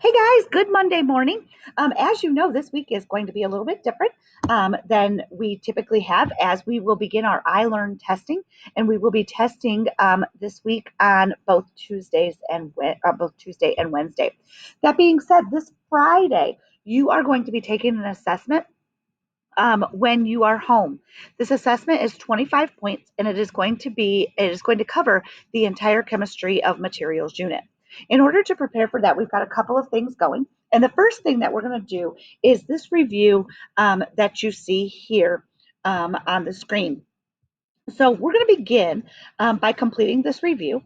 Hey guys, good Monday morning. As you know, this week is going to be a little bit different than we typically have as we will begin our iLearn testing, and we will be testing this week on both Tuesday and Wednesday. That being said, this Friday you are going to be taking an assessment when you are home. This assessment is 25 points and it is going to cover the entire chemistry of materials unit. In order to prepare for that, we've got a couple of things going. And the first thing that we're going to do is this review that you see here on the screen. So we're going to begin by completing this review.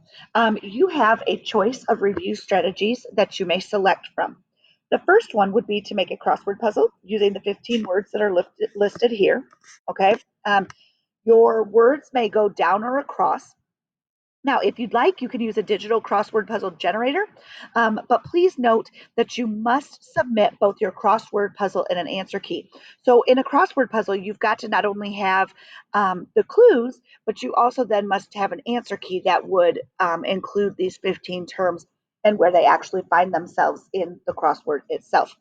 You have a choice of review strategies that you may select from. The first one would be to make a crossword puzzle using the 15 words that are listed here. Okay. Your words may go down or across. Now, if you'd like, you can use a digital crossword puzzle generator, but please note that you must submit both your crossword puzzle and an answer key. So in a crossword puzzle, you've got to not only have the clues, but you also then must have an answer key that would include these 15 terms and where they actually find themselves in the crossword itself.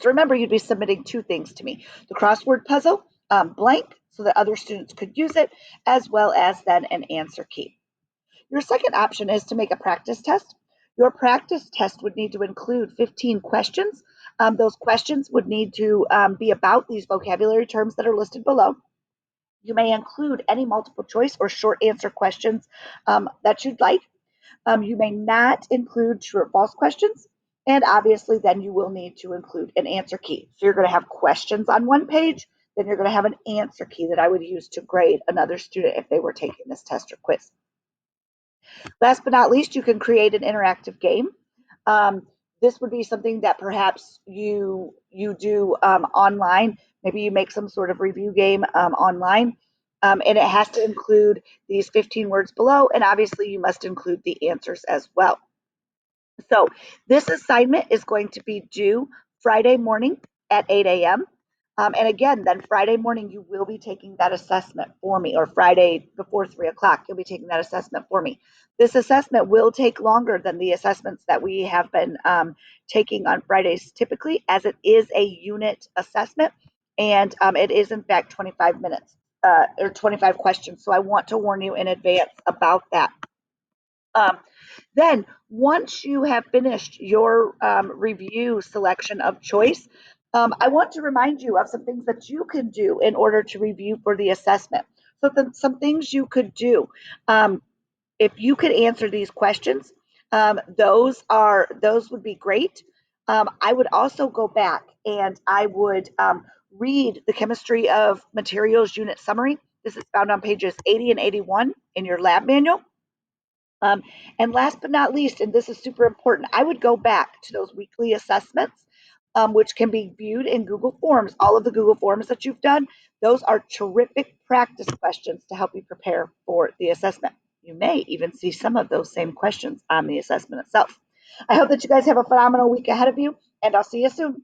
So remember, you'd be submitting two things to me: the crossword puzzle blank so that other students could use it, as well as then an answer key. Your second option is to make a practice test. Your practice test would need to include 15 questions. Those questions would need to be about these vocabulary terms that are listed below. You may include any multiple choice or short answer questions that you'd like. You may not include true or false questions. And obviously, then you will need to include an answer key. So you're going to have questions on one page, then you're going to have an answer key that I would use to grade another student if they were taking this test or quiz. Last but not least, you can create an interactive game. This would be something that perhaps you do online. Maybe you make some sort of review game online, and it has to include these 15 words below, and obviously you must include the answers as well. So this assignment is going to be due Friday morning at 8 a.m. And again, then Friday morning, you will be taking that assessment for me, or Friday before 3 o'clock, you'll be taking that assessment for me. This assessment will take longer than the assessments that we have been taking on Fridays typically, as it is a unit assessment, and it is, in fact, 25 minutes or 25 questions. So I want to warn you in advance about that. Um, then, once you have finished your review selection of choice, I want to remind you of some things that you can do in order to review for the assessment. So, some things you could do. If you could answer these questions, those would be great. I would also go back and I would read the chemistry of materials unit summary. This is found on pages 80 and 81 in your lab manual. Um, and last but not least, and this is super important, I would go back to those weekly assessments, which can be viewed in Google Forms. All of the Google Forms that you've done, those are terrific practice questions to help you prepare for the assessment. You may even see some of those same questions on the assessment itself. I hope that you guys have a phenomenal week ahead of you, and I'll see you soon.